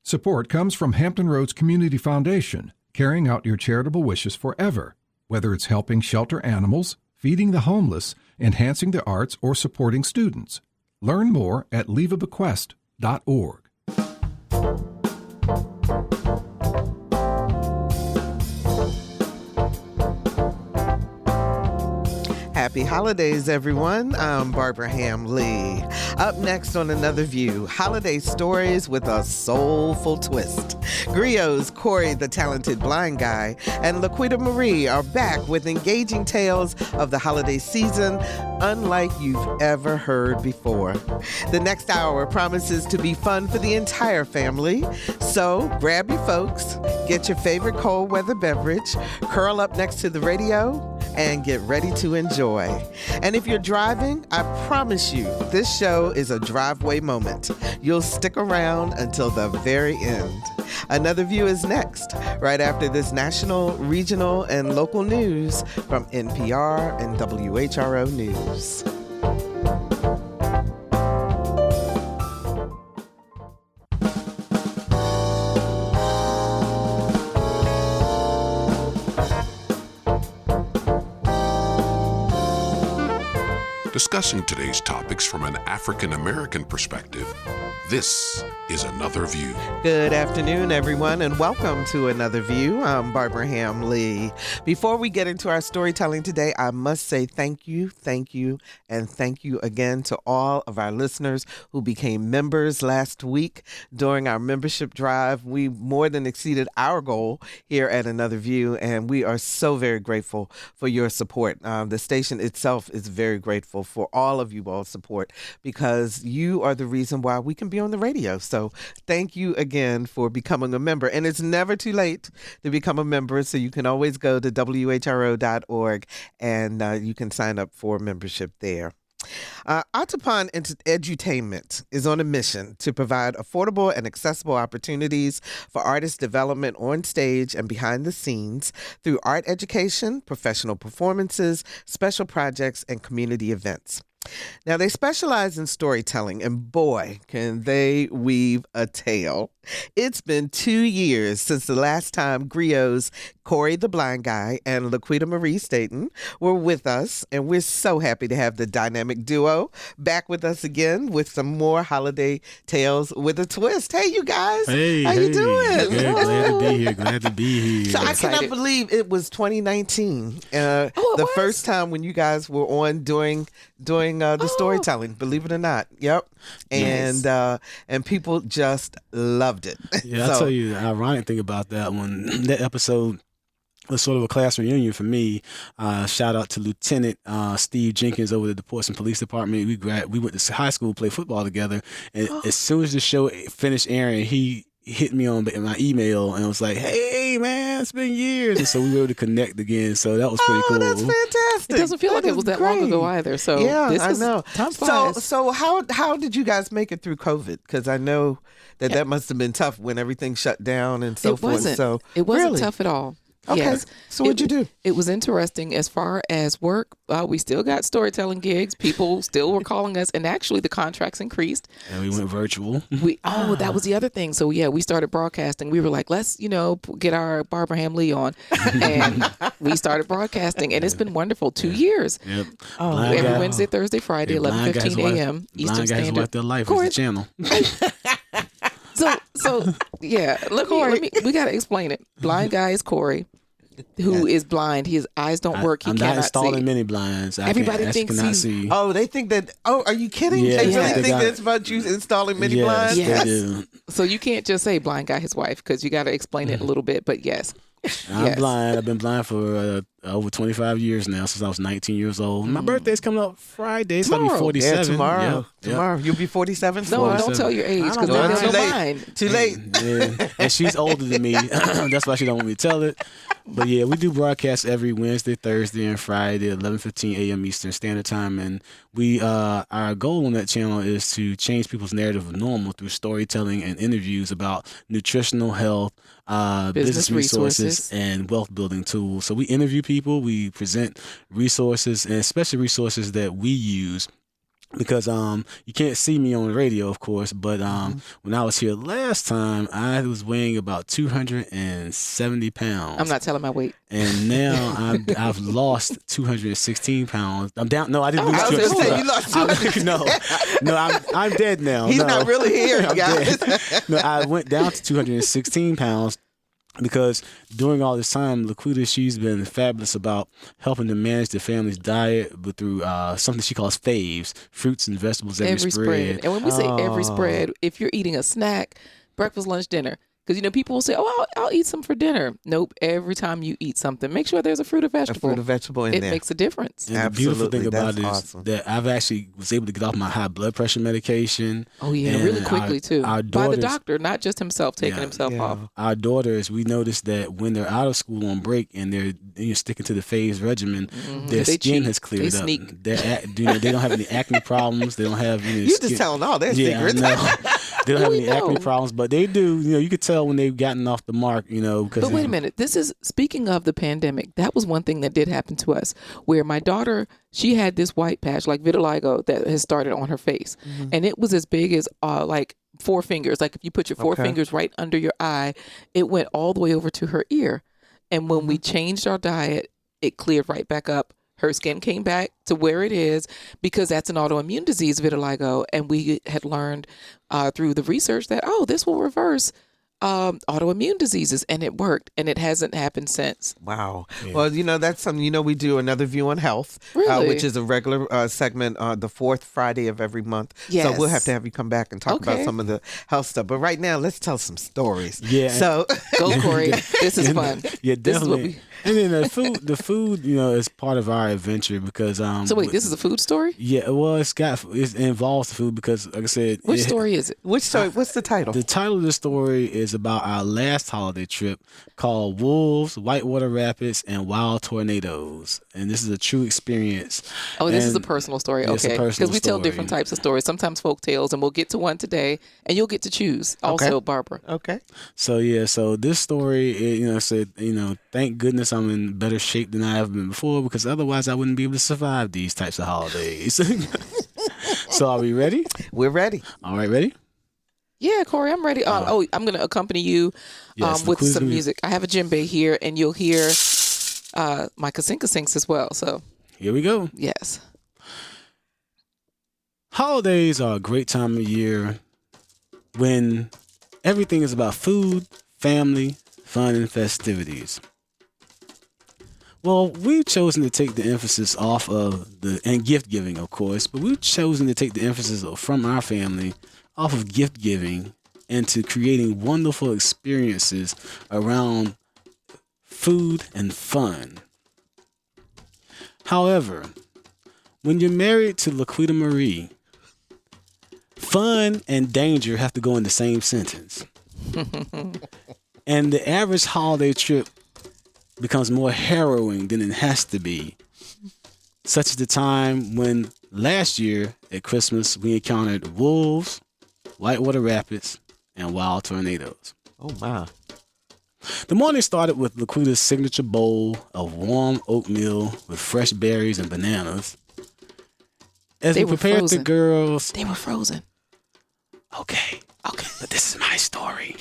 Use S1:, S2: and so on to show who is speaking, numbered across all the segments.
S1: Support comes from Hampton Roads Community Foundation, carrying out your charitable wishes forever, whether it's helping shelter animals, feeding the homeless, enhancing the arts, or supporting students. Learn more at leaveabequest.org.
S2: Happy holidays, everyone. I'm Barbara Hamm Lee. Up next on Another View, holiday stories with a soulful twist. Griots Corey the Talented Blind Guy and LaQuita Marie are back with engaging tales of the holiday season unlike you've ever heard before. The next hour promises to be fun for the entire family. So grab your folks, get your favorite cold weather beverage, curl up next to the radio, and get ready to enjoy. And if you're driving, I promise you, this show is a driveway moment. You'll stick around until the very end. Another View is next, right after this national, regional, and local news from NPR and WHRO News.
S3: Discussing today's topics from an African-American perspective, this is Another View.
S2: Good afternoon, everyone, and welcome to Another View. I'm Barbara Hamm Lee. Before we get into our storytelling today, I must say thank you, and thank you again to all of our listeners who became members last week during our membership drive. We more than exceeded our goal here at Another View, and we are so very grateful for your support. The station itself is very grateful for all of you all's support because you are the reason why we can be on the radio. So thank you again for becoming a member. And it's never too late to become a member, so you can always go to WHRO.org and you can sign up for membership there. Atumpan Edutainment is on a mission to provide affordable and accessible opportunities for artist development on stage and behind the scenes through art education, professional performances, special projects, and community events. Now, they specialize in storytelling, and boy, can they weave a tale. It's been 2 years since the last time griots Corey the Blind Guy and LaQuita Marie Staten were with us, and we're so happy to have the dynamic duo back with us again with some more holiday tales with a twist. Hey, you guys.
S4: Hey,
S2: how you doing?
S4: Good, glad to be here.
S2: So I cannot believe it was 2019. The first time when you guys were on doing the storytelling, believe it or not. Yep. And and people just loved it.
S4: Yeah, I'll tell you the ironic thing about that one. That episode was sort of a class reunion for me. Shout out to Lieutenant Steve Jenkins over at the Portsmouth Police Department. We went to high school, played football together, and as soon as the show finished airing, he hit me on in my email and was like, "Hey man, it's been years," and so we were able to connect again. So that was pretty cool.
S2: That's fantastic.
S5: It doesn't feel like it was that long ago either. So
S2: yeah,
S5: this
S2: I know.
S5: Time flies.
S2: So how did you guys make it through COVID? Because I know that must have been tough when everything shut down and so forth. So
S5: it wasn't
S2: really
S5: tough at all.
S2: Okay.
S5: Yes.
S2: So what'd you do?
S5: It was interesting as far as work. We still got storytelling gigs. People still were calling us, and actually the contracts increased.
S4: And we went virtual.
S5: That was the other thing. So yeah, we started broadcasting. We were like, let's get our Barbara Hamm Lee on, and we started broadcasting, and it's been wonderful. 2 years.
S4: Yep.
S5: Every Wednesday, Thursday, Friday, 11:15 a.m. Eastern Standard.
S4: Blind guys their life is the channel.
S5: So yeah, we got to explain it. Blind guy is Corey, who is blind. His eyes don't work. He
S4: I'm
S5: cannot
S4: not installing
S5: see.
S4: many blinds.
S5: Everybody thinks he's.
S4: See.
S2: Oh, they think that. Oh, are you kidding?
S4: Yeah,
S2: they really
S4: they
S2: think that's about you installing mini blinds.
S5: Yes.
S4: They do.
S5: So you can't just say blind guy, his wife, because you got to explain it a little bit. But yes.
S4: I'm blind. I've been blind for over 25 years now, since I was 19 years old. My birthday's coming up Friday, so I'll be 47.
S2: Yeah, tomorrow.
S4: Yep.
S2: Tomorrow. You'll be 47?
S5: No, don't tell your age, because then there's no mind.
S2: Too late.
S4: Yeah. And she's older than me. That's why she don't want me to tell it. But yeah, we do broadcasts every Wednesday, Thursday, and Friday at 11:15 a.m. Eastern Standard Time. And we our goal on that channel is to change people's narrative of normal through storytelling and interviews about nutritional health, business resources, and wealth building tools. So we interview people, we present resources, and especially resources that we use because you can't see me on the radio, of course, but when I was here last time, I was weighing about 270 pounds.
S5: I'm not telling my weight.
S4: And now I've lost 216 pounds. I'm down. No, I didn't lose.
S2: I was going to say you lost 200.
S4: No, I'm dead now.
S2: He's not really here,
S4: I'm
S2: guys.
S4: dead. No, I went down to 216 pounds. Because during all this time, LaQuita, she's been fabulous about helping to manage the family's diet, but through something she calls faves, fruits and vegetables every spread.
S5: And when we say every spread, if you're eating a snack, breakfast, lunch, dinner, because, people will say, oh, I'll eat some for dinner. Nope. Every time you eat something, make sure there's a fruit or vegetable.
S2: A fruit or vegetable in there.
S5: It makes a difference.
S4: And the beautiful thing about it is that I've actually was able to get off my high blood pressure medication.
S5: Oh, yeah, really quickly, too.
S4: Our
S5: by the doctor, not just himself taking himself off.
S4: Our daughters, we noticed that when they're out of school on break and they're sticking to the phase regimen, their skin has cleared up.
S5: Sneak.
S4: They don't have any acne problems. They don't have any
S2: You just telling all their secrets.
S4: They don't have any acne problems, but they do. You could tell when they've gotten off the mark, because.
S5: But wait a minute. This is, speaking of the pandemic, that was one thing that did happen to us, where my daughter, she had this white patch, like vitiligo, that has started on her face. Mm-hmm. And it was as big as like 4 fingers. Like if you put your 4 fingers right under your eye, it went all the way over to her ear. And when we changed our diet, it cleared right back up. Her skin came back to where it is, because that's an autoimmune disease, vitiligo. And we had learned through the research that, this will reverse autoimmune diseases, and it worked, and it hasn't happened since.
S2: Wow. Yeah. Well, that's something, we do another view on health,
S5: really?
S2: Which is a regular segment the 4th Friday of every month.
S5: Yes.
S2: So we'll have to have you come back and talk about some of the health stuff. But right now, let's tell some stories.
S4: Yeah.
S2: So
S5: go, Corey. This is fun.
S4: Yeah, definitely. And then the food, is part of our adventure because.
S5: So wait, this is a food story?
S4: Yeah, well, it involves the food because, like I said.
S5: Which story is it?
S2: Which story? What's the title?
S4: The title of the story is about our last holiday trip called Wolves, Whitewater Rapids, and Wild Tornadoes. And this is a true experience.
S5: Oh, this is a personal story. Okay. Because we tell different types of stories. Sometimes folk tales, and we'll get to one today, and you'll get to choose. Also, Barbara.
S2: Okay.
S4: So this story, said, thank goodness I'm in better shape than I have been before, because otherwise I wouldn't be able to survive these types of holidays. So are we ready?
S2: We're ready.
S4: All right, ready?
S5: Yeah, Corey, I'm ready. I'm going to accompany you with some music. I have a djembe here, and you'll hear my kasinka sinks as well. So
S4: here we go.
S5: Yes.
S4: Holidays are a great time of year when everything is about food, family, fun, and festivities. Well, we've chosen to take the emphasis off of and gift giving, of course, but we've chosen to take the emphasis from our family off of gift giving into creating wonderful experiences around food and fun. However, when you're married to LaQuita Marie, fun and danger have to go in the same sentence. And the average holiday trip becomes more harrowing than it has to be. Such as the time when last year at Christmas we encountered wolves, Whitewater Rapids, and wild tornadoes.
S2: Oh my.
S4: The morning started with LaQuita's signature bowl of warm oatmeal with fresh berries and bananas. As we prepared the girls...
S5: They were frozen.
S4: Okay, but this is my story.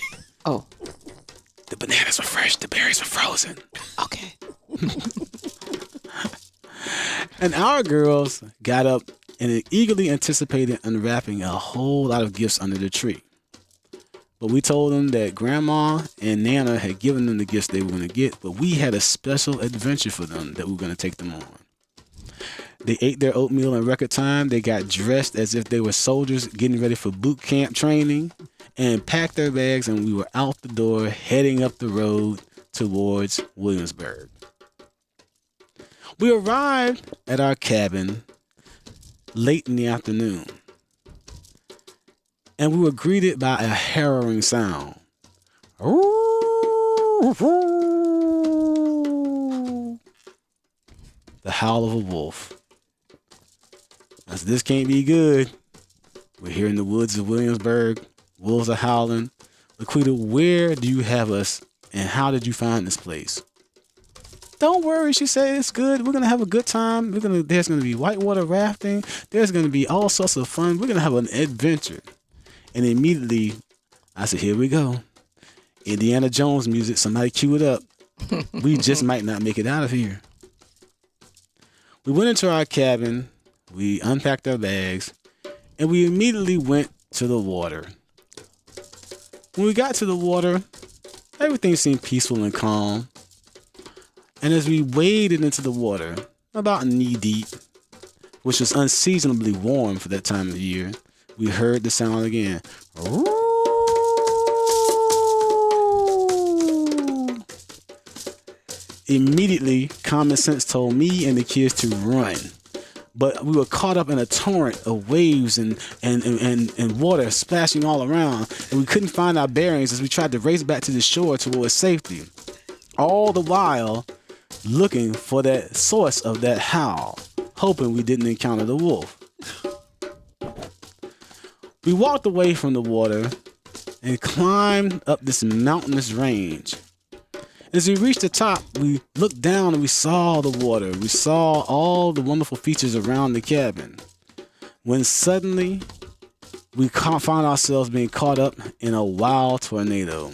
S5: Oh.
S4: The bananas were fresh, the berries were frozen.
S5: Okay.
S4: And our girls got up and eagerly anticipated unwrapping a whole lot of gifts under the tree. But we told them that Grandma and Nana had given them the gifts they were going to get, but we had a special adventure for them that we were going to take them on. They ate their oatmeal in record time. They got dressed as if they were soldiers getting ready for boot camp training and packed their bags, and we were out the door heading up the road towards Williamsburg. We arrived at our cabin late in the afternoon, and we were greeted by a harrowing sound. The howl of a wolf. I said, this can't be good. We're here in the woods of Williamsburg. Wolves are howling. LaQuita, where do you have us, and how did you find this place? Don't worry, she said, it's good. We're going to have a good time. There's going to be whitewater rafting. There's going to be all sorts of fun. We're going to have an adventure. And immediately, I said, here we go. Indiana Jones music. Somebody cue it up. We just might not make it out of here. We went into our cabin. We unpacked our bags. And we immediately went to the water. When we got to the water, everything seemed peaceful and calm. And as we waded into the water, about knee deep, which was unseasonably warm for that time of the year, we heard the sound again. Immediately, common sense told me and the kids to run. But we were caught up in a torrent of waves and water splashing all around, and we couldn't find our bearings as we tried to race back to the shore towards safety. All the while, looking for that source of that howl, hoping we didn't encounter the wolf. We walked away from the water and climbed up this mountainous range. As we reached the top, we looked down and we saw the water. We saw all the wonderful features around the cabin. When suddenly, we found ourselves being caught up in a wild tornado.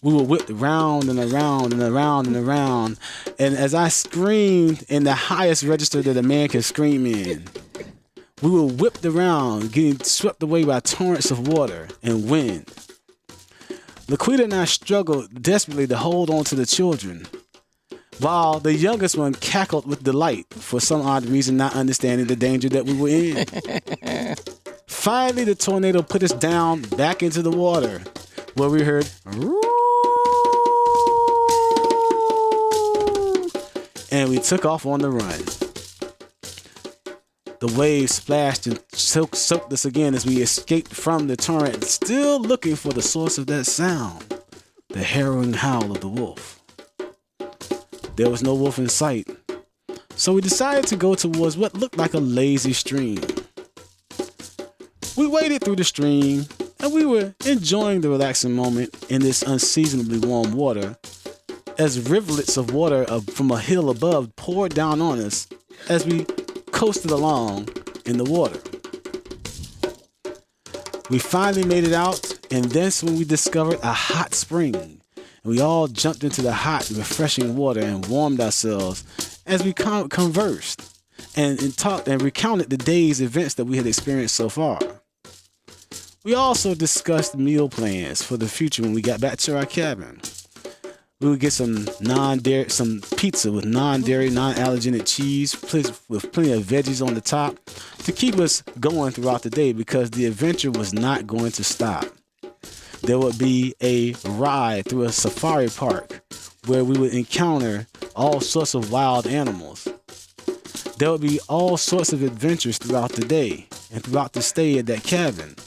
S4: We were whipped around and around and around and around. And as I screamed in the highest register that a man can scream in, we were whipped around, getting swept away by torrents of water and wind. LaQuita and I struggled desperately to hold on to the children, while the youngest one cackled with delight for some odd reason, not understanding the danger that we were in. Finally, the tornado put us down back into the water, where we heard, and we took off on the run. The waves splashed and soaked us again as we escaped from the torrent, still looking for the source of that sound, the harrowing howl of the wolf. There was no wolf in sight, so we decided to go towards what looked like a lazy stream. We waded through the stream, and we were enjoying the relaxing moment in this unseasonably warm water, as rivulets of water from a hill above poured down on us as we coasted along in the water. We finally made it out, and that's when we discovered a hot spring. And we all jumped into the hot, refreshing water and warmed ourselves as we conversed and talked and recounted the day's events that we had experienced so far. We also discussed meal plans for the future when we got back to our cabin. We would get some pizza with non-dairy, non-allergenic cheese with plenty of veggies on the top to keep us going throughout the day, because the adventure was not going to stop. There would be a ride through a safari park where we would encounter all sorts of wild animals. There would be all sorts of adventures throughout the day and throughout the stay at that cabin.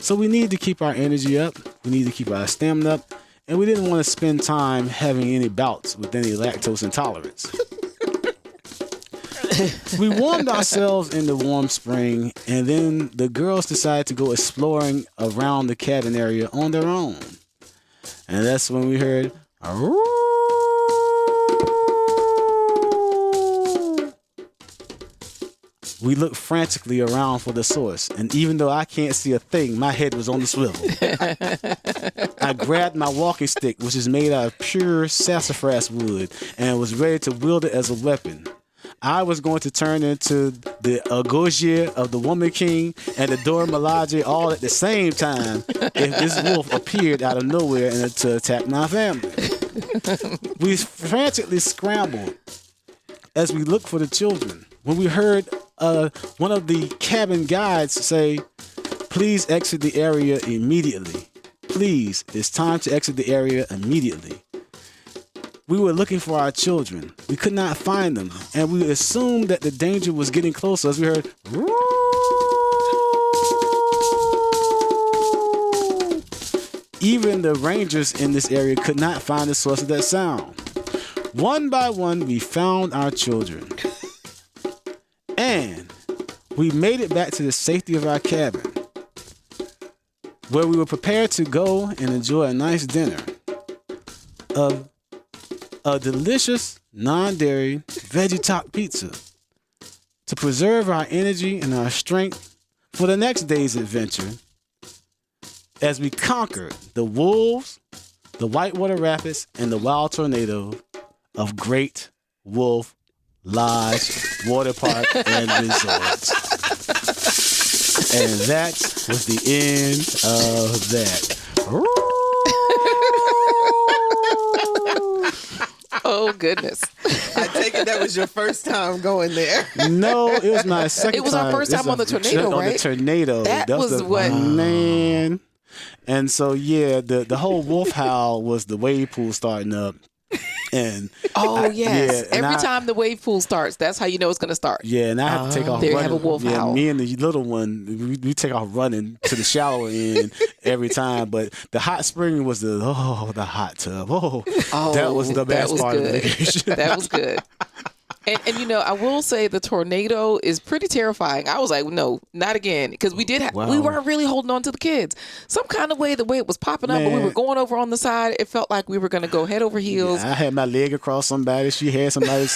S4: So we need to keep our energy up. We need to keep our stamina up. And we didn't want to spend time having any bouts with any lactose intolerance. We warmed ourselves in the warm spring, and then the girls decided to go exploring around the cabin area on their own. And that's when we heard, we looked frantically around for the source, and even though I can't see a thing, my head was on the swivel. I grabbed my walking stick, which is made out of pure sassafras wood, and was ready to wield it as a weapon. I was going to turn into the Agogia of the Woman King and the Dora Milaje all at the same time if this wolf appeared out of nowhere and to attack my family. We frantically scrambled as we looked for the children, when we heard one of the cabin guides say, "Please exit the area immediately. Please, it's time to exit the area immediately." We were looking for our children. We could not find them, and we assumed that the danger was getting closer as we heard, even the rangers in this area could not find the source of that sound. One by one, we found our children. And we made it back to the safety of our cabin, where we were prepared to go and enjoy a nice dinner of a delicious non-dairy veggie top pizza to preserve our energy and our strength for the next day's adventure as we conquer the wolves, the Whitewater Rapids, and the wild tornado of Great Wolf Lodge Water Park and Resort. And that was the end of that.
S5: Oh, goodness.
S2: I take it that was your first time going there.
S4: No, it was my second time.
S5: It was our first time on the tornado,
S4: On
S5: right?
S4: the tornado.
S5: That was what-
S4: Man. And so, yeah, the whole wolf howl was the wave pool starting up. And
S5: Oh, yes.
S4: and
S5: Every time the wave pool starts, that's how you know it's going to start.
S4: Yeah, and I have to take off
S5: There you
S4: running.
S5: have a wolf
S4: yeah,
S5: howl.
S4: Me and the little one, we take off running to the shallower end every time. But the hot spring was the hot tub. That was the best part of the vacation.
S5: That was good. And you know, I will say the tornado is pretty terrifying. I was like, no, not again, because we weren't really holding on to the kids. Some kind of way, the way it was popping up, but we were going over on the side. It felt like we were going to go head over heels.
S4: I had my leg across somebody. She had somebody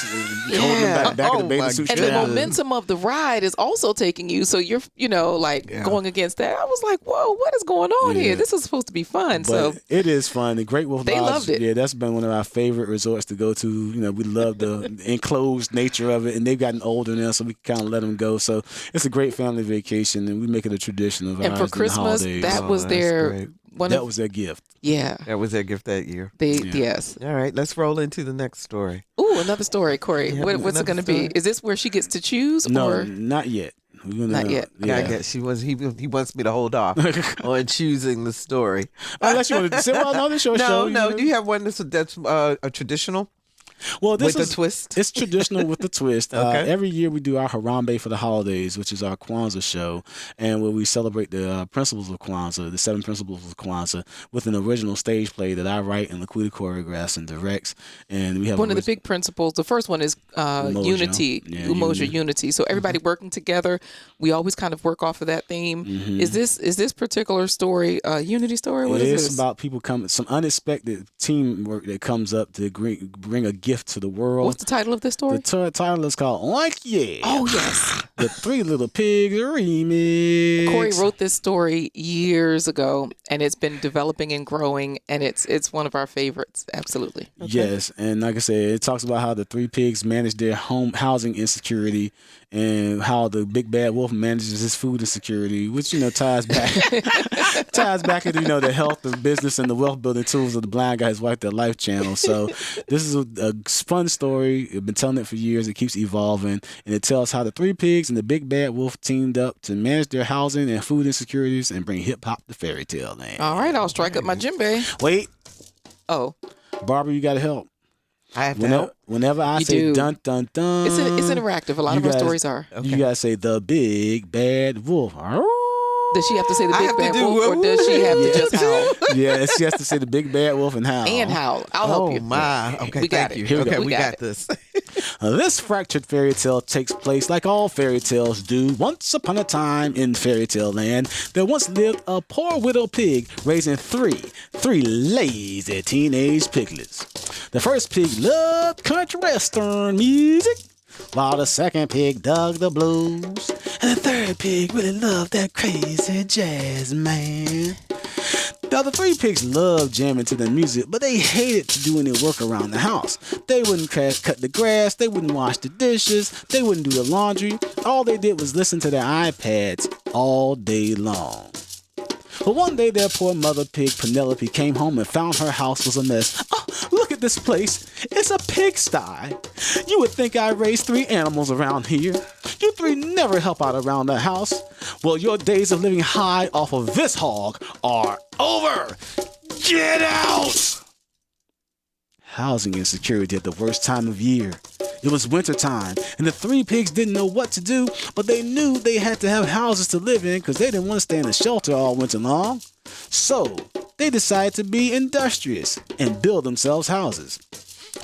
S4: holding them back of the bathing suit.
S5: And the momentum of the ride is also taking you, so you're, going against that. I was like, whoa, what is going on here? This is supposed to be fun.
S4: But
S5: so
S4: it is fun. The Great Wolf
S5: they
S4: Lodge,
S5: loved it.
S4: Yeah, that's been one of our favorite resorts to go to. We love the enclosed nature of it, and they've gotten older now, so we can kind of let them go. So it's a great family vacation, and we make it a tradition of ours.
S5: And for Christmas, that was their
S4: that was their gift.
S5: Yeah,
S2: that was their gift that year.
S5: Yes.
S2: All right, let's roll into the next story.
S5: Ooh, another story, Corey.
S2: Yeah,
S5: What's it going to be? Is this where she gets to choose?
S4: No,
S5: or?
S4: not yet.
S5: Not yet.
S4: Yeah.
S2: I guess he wants me to hold off on choosing the story.
S4: Unless you want to say, well, no, this your show.
S2: No. Do you have one that's a traditional?
S4: Well, this
S2: with
S4: is
S2: the twist.
S4: It's traditional with the twist.
S2: Okay.
S4: Every year we do our Harambe for the holidays, which is our Kwanzaa show, and where we celebrate the principles of Kwanzaa, the 7 principles of Kwanzaa, with an original stage play that I write and LaQuita choreographs and directs. And we have
S5: one of the big principles. The first one is unity, Umoja unity. So everybody working together. We always kind of work off of that theme. Mm-hmm. Is this particular story a unity story? What is this?
S4: It's about people some unexpected teamwork that comes up to bring a gift to the world.
S5: What's the title of this story?
S4: The title is called Oink Yeah.
S5: Oh, yes.
S4: The 3 Little Pigs remix.
S5: Corey wrote this story years ago, and it's been developing and growing, and it's one of our favorites. Absolutely.
S2: Okay.
S4: Yes, and like I said, it talks about how the 3 pigs manage their housing insecurity, and how the big bad wolf manages his food insecurity, which ties back into the health and business and the wealth building tools of the Blind Guy's Wife, Their Life channel. So this is a fun story. I've been telling it for years. It keeps evolving, and it tells how the 3 pigs and the big bad wolf teamed up to manage their housing and food insecurities and bring hip hop to fairytale land.
S5: All right, I'll strike up my djembe.
S4: Wait.
S5: Oh,
S4: Barbara, you got to help.
S2: I have to help.
S4: Whenever I say dun dun dun,
S5: it's interactive. A lot of our stories are.
S4: Okay. You gotta say the big bad wolf.
S5: Does she have to say the big bad wolf, or does she have to just howl?
S4: Yeah, she has to say the big bad wolf and howl.
S5: And howl. I'll help you.
S2: Oh my! Okay,
S5: we got
S2: thank
S5: it.
S2: you.
S5: Here
S2: Okay,
S5: we
S2: we
S5: got
S2: got this.
S4: This fractured fairy tale takes place like all fairy tales do. Once upon a time in fairytale land, there once lived a poor widow pig raising three lazy teenage piglets. The first pig loved country western music, while the second pig dug the blues, and the third pig really loved that crazy jazz, man. The other 3 pigs loved jamming to the music, but they hated to do any work around the house. They wouldn't cut the grass, they wouldn't wash the dishes, they wouldn't do the laundry. All they did was listen to their iPads all day long. But one day their poor mother pig Penelope came home and found her house was a mess. Oh, look at this place. It's a pigsty. You would think I raised 3 animals around here. You 3 never help out around the house. Well, your days of living high off of this hog are over. Get out! Housing insecurity at the worst time of year. It was wintertime, and the 3 pigs didn't know what to do, but they knew they had to have houses to live in because they didn't want to stay in the shelter all winter long. So, they decided to be industrious and build themselves houses.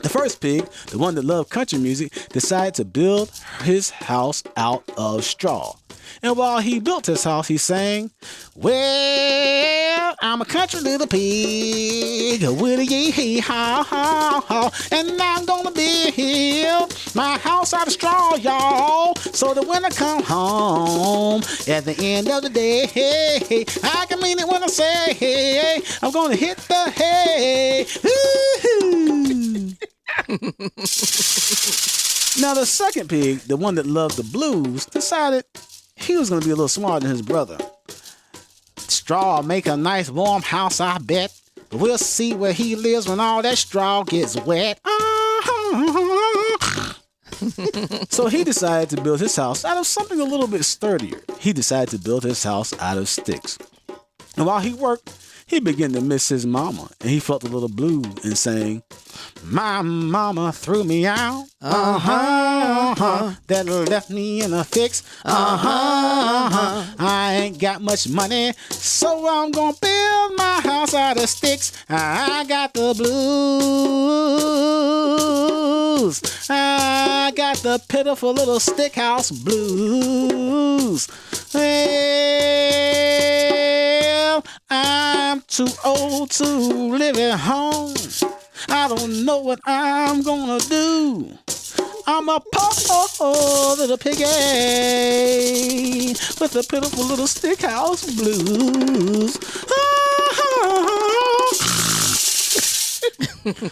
S4: The first pig, the one that loved country music, decided to build his house out of straw. And while he built his house, he sang, "Well, I'm a country little pig with a yee-hee-haw-haw, and I'm gonna build my house out of straw, y'all, so that when I come home at the end of the day, hey, I can mean it when I say, hey, I'm gonna hit the hay. Woo-hoo. Now, the second pig, the one that loved the blues, decided he was going to be a little smarter than his brother. Straw make a nice warm house, I bet. But we'll see where he lives when all that straw gets wet. So he decided to build his house out of something a little bit sturdier. He decided to build his house out of sticks. And while he worked, he began to miss his mama, and he felt a little blue and sang, my mama threw me out, that left me in a fix, I ain't got much money, so I'm gonna build my house out of sticks, I got the blues, I got the pitiful little stick house blues, well, I'm too old to live at home. I don't know what I'm gonna do. I'm a poor little piggy with a pitiful little stick house blues.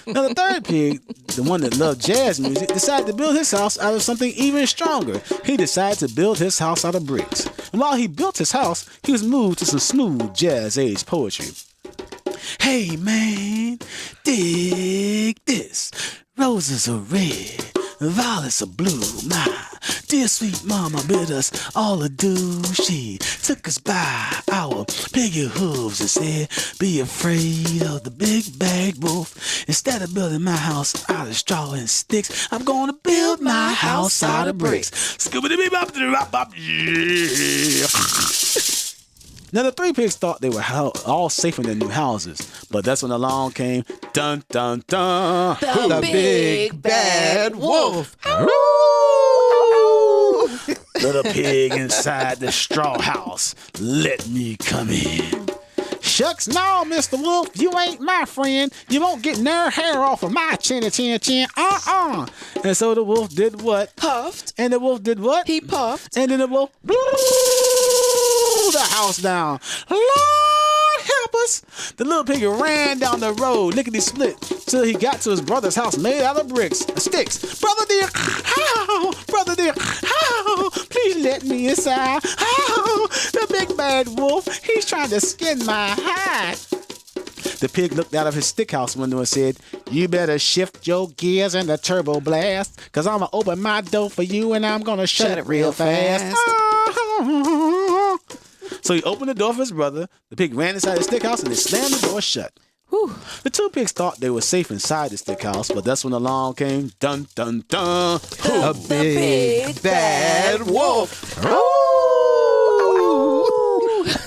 S4: Now the third pig, the one that loved jazz music, decided to build his house out of something even stronger. He decided to build his house out of bricks. And while he built his house, he was moved to some smooth jazz-age poetry. Hey man, dig this. Roses are red, violets are blue. My dear sweet mama bid us all adieu. She took us by our piggy hooves and said, be afraid of the big bad wolf. Instead of building my house out of straw and sticks, I'm gonna build my house out of bricks. Scooby-Doo-Bop-Doo-Bop-Bop, yeah. Now, the three pigs thought they were all safe in their new houses, but that's when along came, dun, dun, dun,
S2: The big bad wolf.
S4: Little pig inside the straw house, let me come in. Shucks, no, Mr. Wolf, you ain't my friend. You won't get no hair off of my chinny chin chin. And so the wolf did what?
S5: Puffed.
S4: And the wolf did what?
S5: He puffed.
S4: And then the wolf blew the house down. Lord help us. The little pig ran down the road, lickety-split, till he got to his brother's house made out of sticks. Brother dear, how? Brother dear, how? Please let me inside. How? The big bad wolf, he's trying to skin my hide. The pig looked out of his stick house window and said, you better shift your gears in the turbo blast, cause I'm gonna open my door for you and I'm gonna shut it real fast. So he opened the door for his brother. The pig ran inside the stick house and they slammed the door shut. Whew. The two pigs thought they were safe inside the stick house, but that's when along came, dun, dun, dun,
S2: A big bad wolf.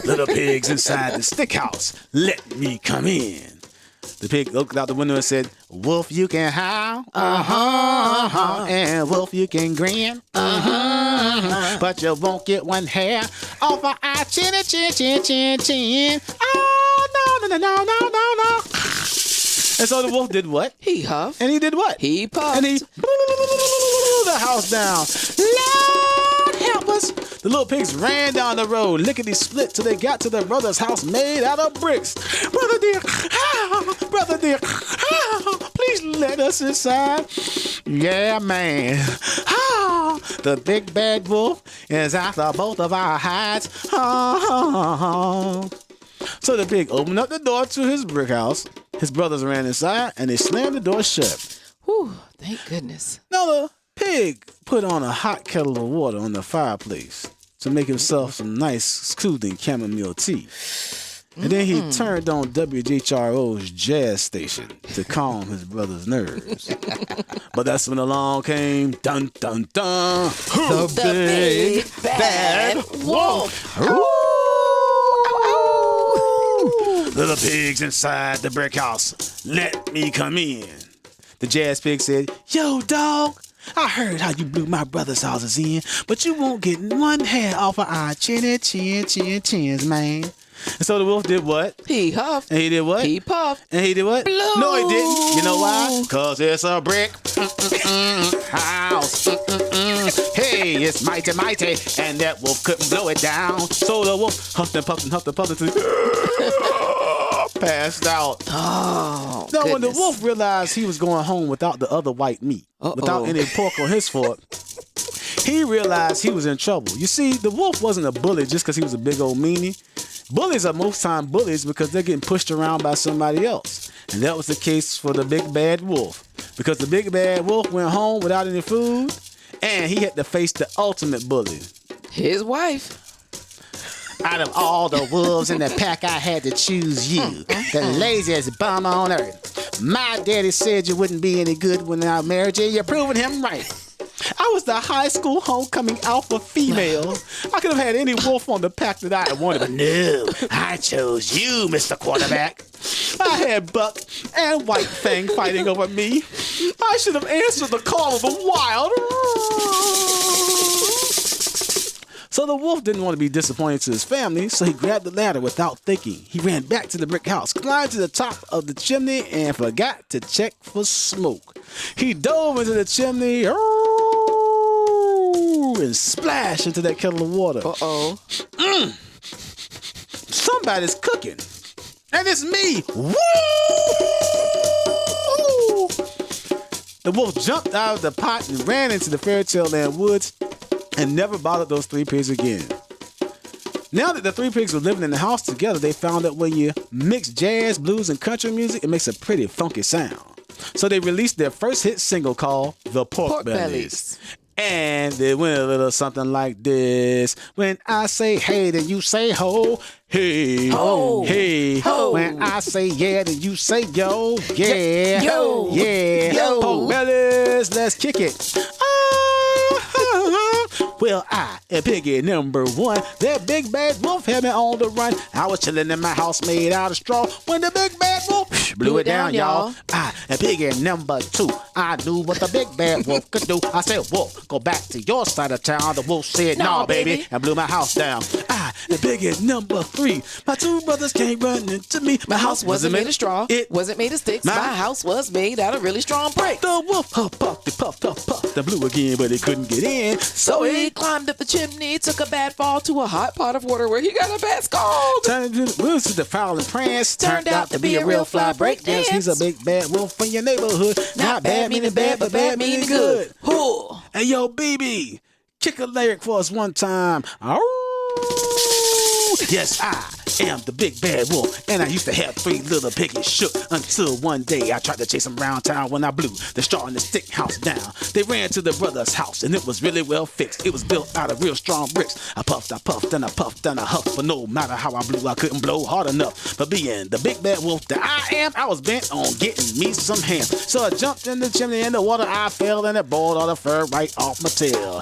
S4: Little pigs inside the stick house, let me come in. The pig looked out the window and said, wolf, you can howl, and wolf, you can grin, but you won't get one hair off of our chinny chin chin chin chin. Oh, no. And so the wolf did what?
S5: He huffed.
S4: And he did what?
S5: He puffed.
S4: And he blew the house down. Lord help us. The little pigs ran down the road, lickety-split, till they got to their brother's house made out of bricks. Brother dear, brother dear, please let us inside. Yeah, man. The big bad wolf is after both of our hides. So the pig opened up the door to his brick house. His brothers ran inside, and they slammed the door shut.
S5: Whew, thank goodness.
S4: Now the pig put on a hot kettle of water on the fireplace to make himself some nice, soothing chamomile tea. And then he turned on WHRO's jazz station to calm his brother's nerves. But that's when along came, dun, dun, dun,
S2: The big bad wolf.
S4: Little pigs inside the brick house, let me come in. The jazz pig said, yo, dog, I heard how you blew my brother's houses in, but you won't get one hair off of our chinny chin chin chins, man. And so the wolf did what?
S5: He huffed.
S4: And he did what?
S5: He puffed.
S4: And he did what?
S5: Blew.
S4: No, he didn't. You know why? Cause it's a brick house. Hey, it's mighty, mighty. And that wolf couldn't blow it down. So the wolf huffed and puffed and huffed and puffed until passed out.
S5: Oh,
S4: Now, when the
S5: goodness.
S4: wolf realized he was going home without the other white meat, without any pork on his fork, he realized he was in trouble. You see, the wolf wasn't a bully just because he was a big old meanie. Bullies are most time bullies because they're getting pushed around by somebody else. And that was the case for the big bad wolf. Because the big bad wolf went home without any food, and he had to face the ultimate bully.
S5: His wife.
S4: Out of all the wolves in the pack, I had to choose you, the laziest bum on earth. My daddy said you wouldn't be any good when I married you. You're proving him right. I was the high school homecoming alpha female. I could have had any wolf on the pack that I wanted, but no, I chose you, Mr. Quarterback. I had Buck and White Fang fighting over me. I should have answered the call of the wild. So the wolf didn't want to be disappointed to his family, so he grabbed the ladder without thinking. He ran back to the brick house, climbed to the top of the chimney, and forgot to check for smoke. He dove into the chimney and splashed into that kettle of water.
S5: Uh-oh.
S4: Somebody's cooking. And it's me. Woo! The wolf jumped out of the pot and ran into the fairytale land woods and never bothered those three pigs again. Now that the three pigs were living in the house together, they found that when you mix jazz, blues, and country music, it makes a pretty funky sound. So they released their first hit single called The Pork Bellies. And it went a little something like this. When I say hey, then you say ho. Hey,
S5: Ho.
S4: hey,
S5: Ho.
S4: When I say yeah, then you say yo. Yeah,
S5: Yo.
S4: yeah.
S5: Yo.
S4: Pork bellies, let's kick it. Well, I am piggy number one. That big bad wolf had me on the run. I was chilling in my house made out of straw when the big bad wolf blew it down, y'all. I am piggy number two. I knew what the big bad wolf could do. I said, wolf, go back to your side of town. The wolf said, nah, baby, and blew my house down. I am piggy number three. My two brothers came running into me.
S5: My house wasn't made of straw.
S4: It
S5: wasn't made of sticks.
S4: My
S5: My house was made out of really strong bricks.
S4: The wolf puffed, and blew again, but he couldn't get in.
S5: So he climbed up the chimney, took a bad fall to a hot pot of water where he got a bad scald.
S4: Turned to the foul and prance.
S5: Turned out to be a real fly breakdance.
S4: He's a big bad wolf in your neighborhood. Not bad meaning bad, but bad meaning good.
S5: Ooh.
S4: Hey, yo, BB, kick a lyric for us one time. Yes, I am the big bad wolf, and I used to have three little piggies shook until one day I tried to chase them round town when I blew the straw in the stick house down. They ran to the brother's house, and it was really well fixed. It was built out of real strong bricks. I puffed, and I puffed, and I huffed, but no matter how I blew, I couldn't blow hard enough. But being the big bad wolf that I am, I was bent on getting me some ham. So I jumped in the chimney, in the water I fell, and it boiled all the fur right off my tail.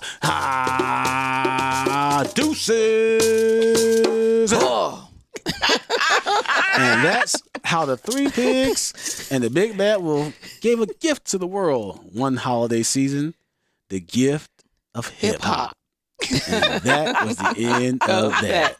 S4: Deuces.
S5: Oh.
S4: And that's how the three pigs and the big bad wolf gave a gift to the world one holiday season, the gift of hip hop. And that was the end of that.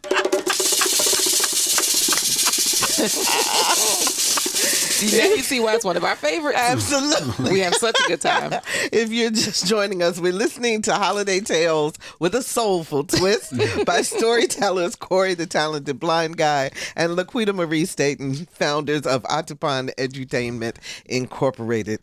S5: Now you see why it's one of our favorites.
S2: Absolutely.
S5: We have such a good time.
S2: If you're just joining us, we're listening to Holiday Tales with a Soulful Twist by storytellers Corey the Talented Blind Guy and LaQuita Marie Staten, founders of Atumpan Edutainment Incorporated.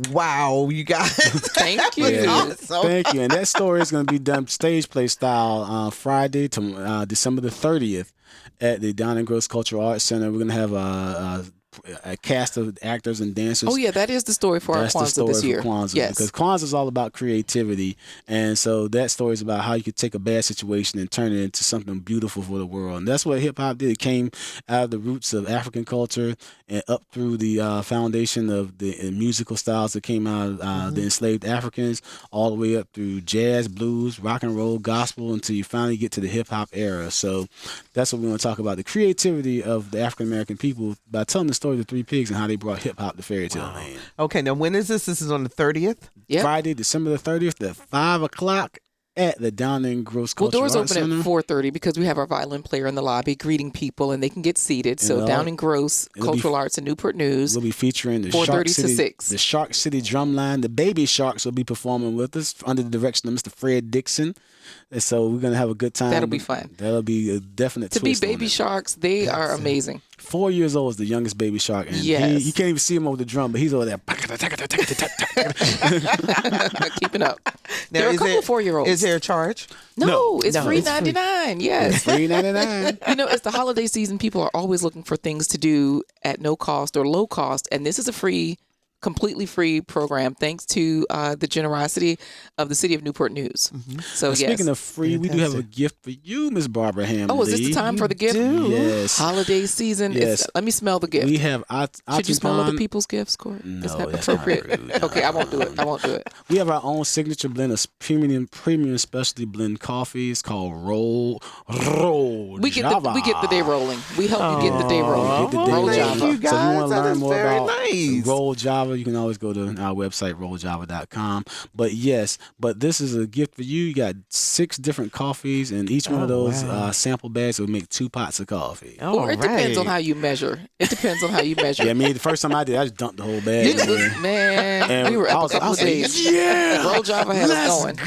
S2: Wow, you guys.
S5: Thank you.
S2: That was awesome.
S4: Thank you. And that story is going to be done stage play style Friday to December the 30th at the Down and Gross Cultural Arts Center. We're going to have a cast of actors and dancers.
S5: Oh, yeah, that is the story for our Kwanzaa this year.
S4: Kwanzaa,
S5: yes.
S4: Because Kwanzaa is all about creativity. And so that story is about how you could take a bad situation and turn it into something beautiful for the world. And that's what hip-hop did. It came out of the roots of African culture and up through the foundation of the musical styles that came out of the enslaved Africans, all the way up through jazz, blues, rock and roll, gospel, until you finally get to the hip-hop era. So that's what we want to talk about, the creativity of the African-American people by telling the story of the three pigs and how they brought hip-hop to fairytale land.
S2: Okay, now when is this? This is on the 30th?
S5: Yep.
S4: Friday, December the 30th at 5 o'clock at the Downing Gross
S5: Well,
S4: Cultural
S5: doors
S4: Arts
S5: open
S4: Center.
S5: at 4:30 because we have our violin player in the lobby greeting people, and they can get seated. So Downing Gross Cultural Arts and Newport News.
S4: We'll be featuring the
S5: 4:30
S4: Shark
S5: to
S4: City,
S5: 6.
S4: the Shark City Drumline. The Baby Sharks will be performing with us under the direction of Mr. Fred Dixon. And so we're gonna have a good time.
S5: That'll be fun.
S4: That'll be a definite
S5: To be
S4: twist on
S5: Baby
S4: it.
S5: Sharks, they are amazing.
S4: 4 years old is the youngest Baby Shark, and
S5: Yes.
S4: you can't even see him over the drum, but he's over there.
S5: Keeping up.
S2: Now,
S5: There are a
S2: is
S5: couple of 4-year-olds.
S2: Is there a charge?
S5: No, it's
S2: No,
S5: free
S2: it's free.
S5: $99. Yes.
S4: $3.99.
S5: You know, it's the holiday season. People are always looking for things to do at no cost or low cost. And this is a completely free program thanks to the generosity of the city of Newport News. So, yes.
S4: Speaking of free, we do have a gift for you, Miss Barbara Hamm Lee.
S5: Oh, is this the time for the gift?
S4: Yes.
S5: Holiday season.
S4: Yes.
S5: Let me smell the gift.
S4: We have
S5: Should you smell other
S4: Atumpan.
S5: people's gifts, Corey?
S4: No,
S5: Is that
S4: that's not
S5: appropriate?
S4: rude.
S5: Okay, I won't do it.
S4: We have our own signature blend of premium specialty blend coffees called Roll
S5: We get
S4: Java.
S5: the day rolling. We help you get the day rolling.
S4: Get the day
S5: Roll
S4: rolling.
S5: Java.
S2: Thank you,
S4: So if you
S2: guys.
S4: want to
S2: That
S4: learn
S2: is
S4: more
S2: very
S4: about
S2: nice.
S4: Roll Java, you can always go to our website, rolljava.com. But yes, this is a gift for you. You got 6 different coffees, and each one of those sample bags will make 2 pots of coffee.
S5: Or it depends on how you measure. It depends on how you measure.
S4: Yeah, I mean, the first time I did, I just dumped the whole bag.
S5: It was, man,
S4: And
S5: we were
S4: I
S5: up a
S4: was
S5: couple of
S4: like,
S5: days.
S4: yeah,
S5: Roll Java had us going.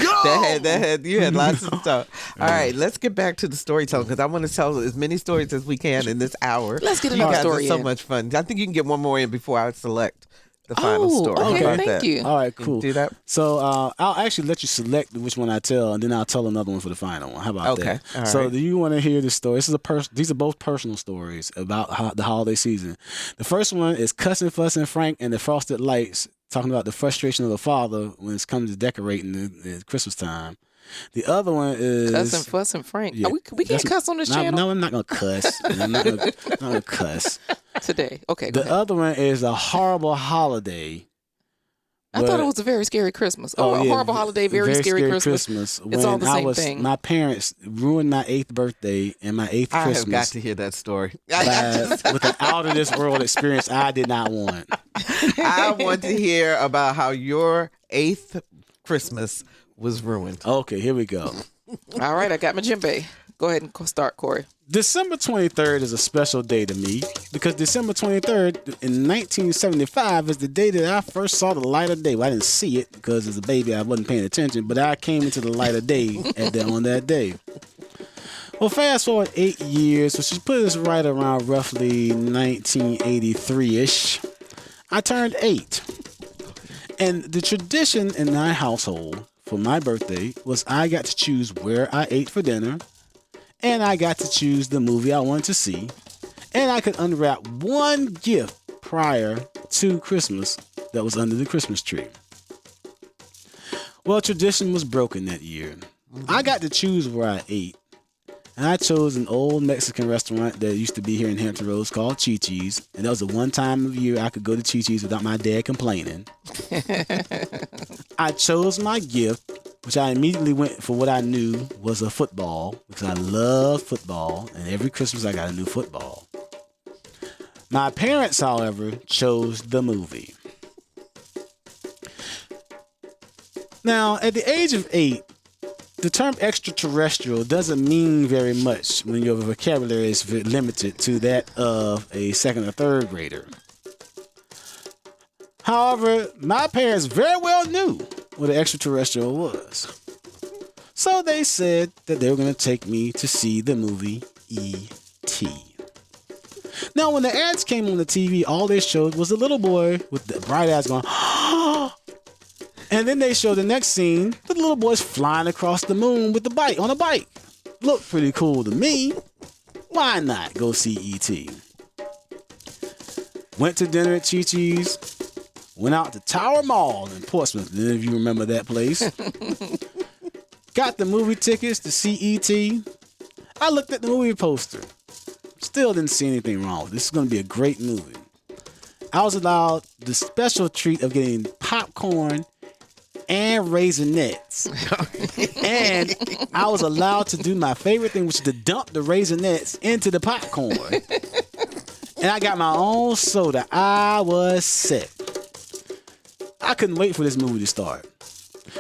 S2: You had lots of stuff. All right, let's get back to the storytelling because I want to tell as many stories as we can in this hour.
S5: Let's get
S2: you
S5: another
S2: guys
S5: story
S2: are so
S5: in.
S2: much fun. I think you can get one more in before I select the final story.
S5: Okay,
S2: How about
S5: thank
S2: that?
S5: you.
S4: All right, cool.
S2: Do that.
S4: So I'll actually let you select which one I tell, and then I'll tell another one for the final one. How about
S2: Okay,
S4: that?
S2: all
S4: So
S2: right.
S4: do you want to hear this story? These are both personal stories about the holiday season. The first one is Cousin Fuss and Frank and the Frosted Lights, talking about the frustration of the father when it's come to decorating the Christmas time. The other one is
S5: Cousin Fuss and Frank.
S4: Yeah,
S5: We can't cuss on this channel
S4: No, I'm not gonna cuss. I'm not gonna cuss.
S5: today. Okay, go
S4: The
S5: ahead.
S4: other one is A Horrible Holiday.
S5: I thought it was a very scary Christmas. A horrible holiday, very scary Christmas. It's all the same thing.
S4: My parents ruined my 8th birthday and my 8th
S2: I have got
S4: Christmas
S2: to hear that story.
S4: with an out of this world experience I did not want.
S2: I want to hear about how your 8th Christmas was ruined.
S4: Okay, here we go.
S5: All right, I got my djembe. Go ahead and start, Corey.
S4: December 23rd is a special day to me because December 23rd in 1975 is the day that I first saw the light of day. Well, I didn't see it because as a baby I wasn't paying attention, but I came into the light of day on that day. Well, fast forward 8 years, which put us right around roughly 1983-ish. I turned 8. And the tradition in my household for my birthday was I got to choose where I ate for dinner, and I got to choose the movie I wanted to see, and I could unwrap one gift prior to Christmas that was under the Christmas tree. Well, tradition was broken that year. I got to choose where I ate, and I chose an old Mexican restaurant that used to be here in Hampton Roads called Chi-Chi's, and that was the one time of year I could go to Chi-Chi's without my dad complaining. I chose my gift, which I immediately went for what I knew was a football, because I love football, and every Christmas I got a new football. My parents, however, chose the movie. Now, at the age of 8, the term extraterrestrial doesn't mean very much when your vocabulary is limited to that of a 2nd or 3rd grader. However, my parents very well knew what an extraterrestrial was. So they said that they were going to take me to see the movie E.T. Now, when the ads came on the TV, all they showed was a little boy with the bright eyes going, and then they showed the next scene, the little boy's flying across the moon with on a bike. Looked pretty cool to me. Why not go see E.T.? Went to dinner at Chi-Chi's. Went out to Tower Mall in Portsmouth. If you remember that place. Got the movie tickets to see E.T. I looked at the movie poster. Still didn't see anything wrong with it. This is going to be a great movie. I was allowed the special treat of getting popcorn and Raisinets. And I was allowed to do my favorite thing, which is to dump the Raisinets into the popcorn. And I got my own soda. I was set. I couldn't wait for this movie to start.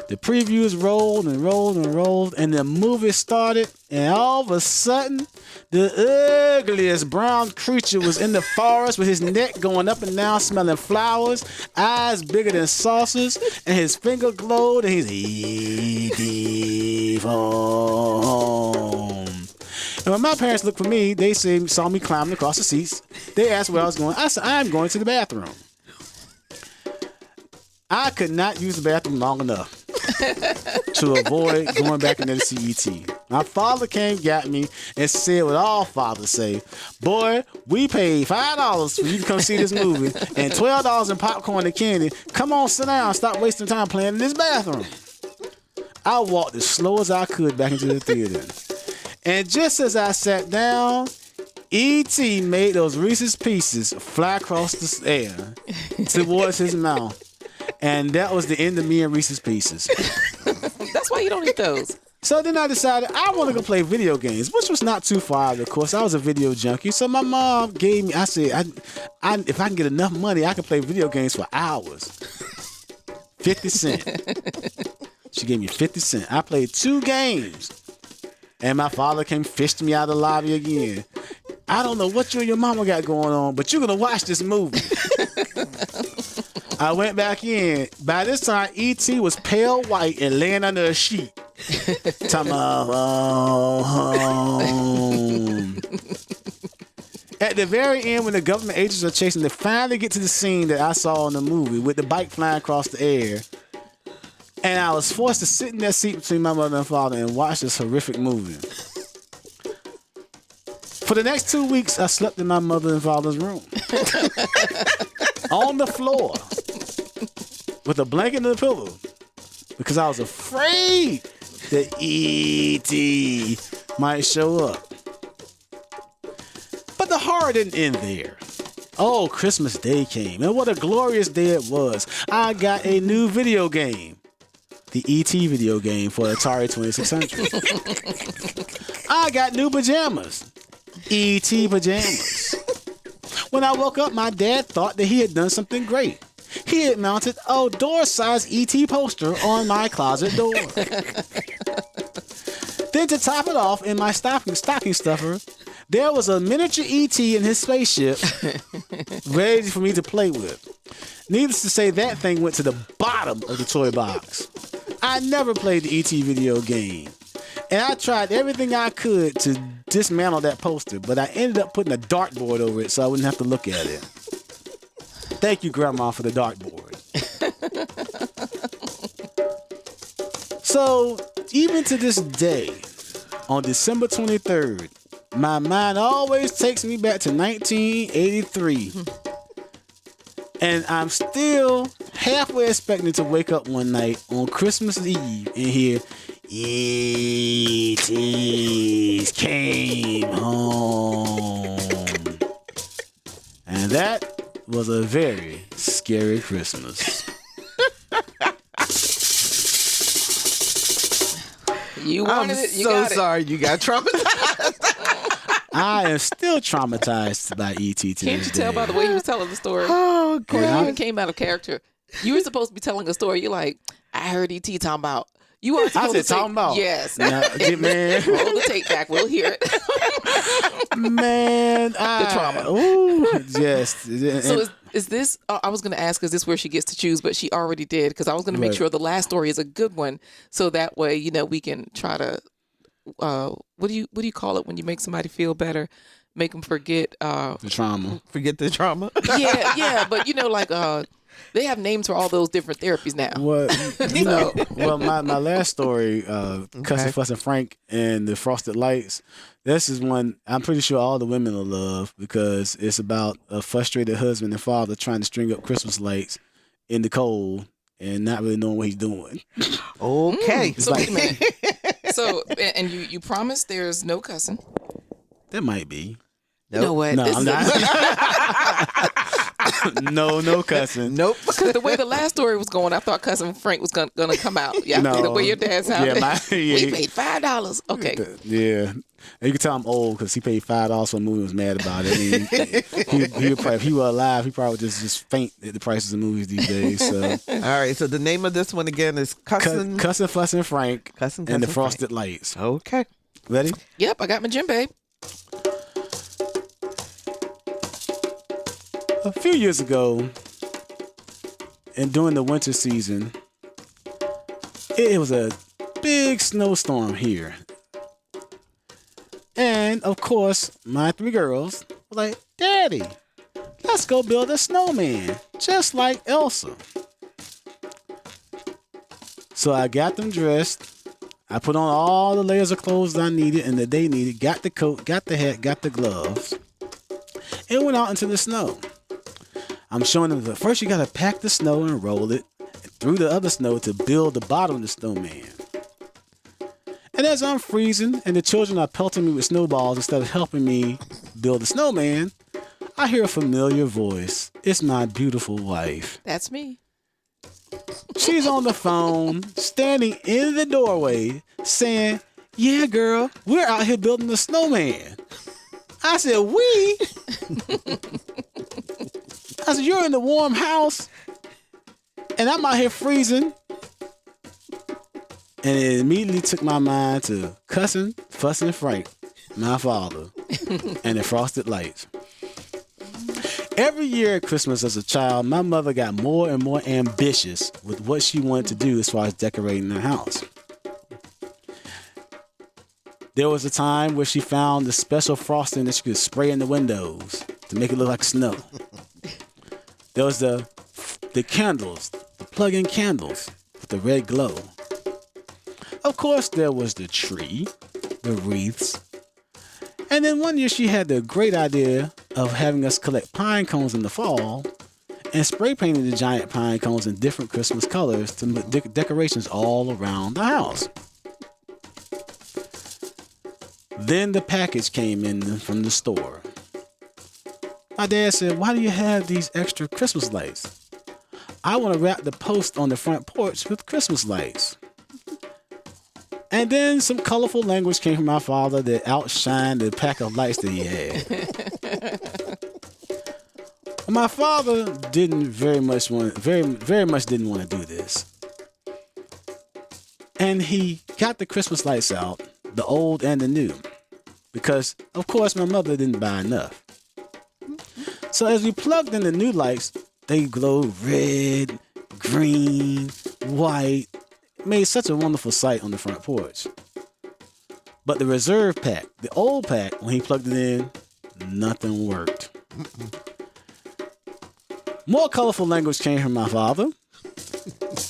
S4: The previews rolled and rolled and rolled, and the movie started, and all of a sudden, the ugliest brown creature was in the forest with his neck going up and down, smelling flowers, eyes bigger than saucers, and his finger glowed, and he's E.T. home. And when my parents looked for me, they saw me climbing across the seats. They asked where I was going. I said, I'm going to the bathroom. I could not use the bathroom long enough to avoid going back in there to see E.T. My father came, got me, and said what all fathers say, boy, we paid $5 for you to come see this movie and $12 in popcorn and candy. Come on, sit down. Stop wasting time playing in this bathroom. I walked as slow as I could back into the theater. And just as I sat down, E.T. made those Reese's Pieces fly across the air towards his mouth. And that was the end of me and Reese's Pieces.
S5: That's why you don't eat those.
S4: So then I decided I want to go play video games, which was not too far out, of course. I was a video junkie. So my mom gave me, I said, if I can get enough money, I can play video games for hours. 50 cents. She gave me 50 cents. I played 2 games. And my father came fished me out of the lobby again. I don't know what you and your mama got going on, but you're going to watch this movie. I went back in. By this time, E.T. was pale white and laying under a sheet. Talking about home. At the very end, when the government agents are chasing, they finally get to the scene that I saw in the movie with the bike flying across the air. And I was forced to sit in that seat between my mother and father and watch this horrific movie. For the next 2 weeks, I slept in my mother and father's room. On the floor. With a blanket and a pillow. Because I was afraid that E.T. might show up. But the horror didn't end there. Oh, Christmas Day came. And what a glorious day it was. I got a new video game. The E.T. video game for Atari 2600. I got new pajamas. E.T. pajamas. When I woke up, my dad thought that he had done something great. He had mounted a door-sized E.T. poster on my closet door. Then to top it off, in my stocking stuffer, there was a miniature E.T. in his spaceship ready for me to play with. Needless to say, that thing went to the bottom of the toy box. I never played the E.T. video game. And I tried everything I could to dismantle that poster, but I ended up putting a dartboard over it so I wouldn't have to look at it. Thank you, Grandma, for the dartboard. So, even to this day, on December 23rd, my mind always takes me back to 1983. And I'm still halfway expecting to wake up one night on Christmas Eve and hear, E.T.'s came home. And that was a very scary Christmas.
S5: You wanted it, you
S2: so
S5: got
S2: sorry you got traumatized.
S4: I am still traumatized by E.T. to
S5: Can't
S4: this
S5: you tell
S4: day.
S5: by the way he was telling the story?
S2: Oh,
S5: Or
S2: God.
S5: you even came out of character. You were supposed to be telling a story. You're like, I heard E.T. talking about. You weren't supposed
S4: said
S5: to say,
S4: talking about.
S5: Yes.
S4: Now, man,
S5: Roll the tape back. We'll hear it.
S4: man,
S5: The trauma.
S4: Ooh, yes.
S5: So is this, I was going to ask, is this where she gets to choose, but she already did, because I was going to make
S4: Right.
S5: sure the last story is a good one, so that way, you know, we can try to, what do you call it when you make somebody feel better? Make them forget.
S4: The trauma.
S2: Forget the trauma.
S5: Yeah, but you know, like, they have names for all those different therapies now.
S4: Well, you know, my last story, Cussing, Fussing Frank and the Frosted Lights, this is one I'm pretty sure all the women will love because it's about a frustrated husband and father trying to string up Christmas lights in the cold and not really knowing what he's doing.
S2: Okay.
S5: So wait a minute. So, and you promise there's no cussing?
S4: There might be.
S5: You know what?
S4: No,
S5: This
S4: I'm
S5: is
S4: not. No cussing.
S2: Nope.
S5: Because the way the last story was going, I thought cousin Frank was gonna come out. Yeah,
S4: No.
S5: the way your dad sounded. We paid $5. Okay.
S4: Yeah. And you can tell I'm old because he paid $5 for a movie and was mad about it. I mean, he would probably, if he were alive, he probably would just faint at the prices of movies these days. So.
S2: All right. So the name of this one again is Cussin'
S4: Fussin' Frank
S2: Cussin'
S4: and the
S2: Frank.
S4: Frosted Lights.
S2: Okay.
S4: Ready?
S5: Yep, I got my djembe.
S4: A few years ago, and during the winter season, it was a big snowstorm here. And, of course, my 3 girls were like, Daddy, let's go build a snowman, just like Elsa. So I got them dressed. I put on all the layers of clothes that I needed and that they needed, got the coat, got the hat, got the gloves, and went out into the snow. I'm showing them that first you got to pack the snow and roll it through the other snow to build the bottom of the snowman. And as I'm freezing and the children are pelting me with snowballs instead of helping me build the snowman, I hear a familiar voice. It's my beautiful wife.
S5: That's me.
S4: She's on the phone, standing in the doorway, saying, yeah, girl, we're out here building the snowman. I said, we? I said, you're in the warm house, and I'm out here freezing. And it immediately took my mind to Cussin' Fussin' Frank, my father, and the Frosted Lights. Every year at Christmas as a child, my mother got more and more ambitious with what she wanted to do as far as decorating the house. There was a time where she found the special frosting that she could spray in the windows to make it look like snow. There was the candles, the plug-in candles with the red glow. Of course, there was the tree, the wreaths. And then one year she had the great idea of having us collect pine cones in the fall and spray painting the giant pine cones in different Christmas colors to make decorations all around the house. Then the package came in from the store. My dad said, why do you have these extra Christmas lights? I want to wrap the post on the front porch with Christmas lights. And then some colorful language came from my father that outshined the pack of lights that he had. My father didn't very much didn't want to do this. And he got the Christmas lights out, the old and the new, because of course my mother didn't buy enough. So as we plugged in the new lights, they glowed red, green, white. Made such a wonderful sight on the front porch. But the reserve pack, the old pack, when he plugged it in, nothing worked. More colorful language came from my father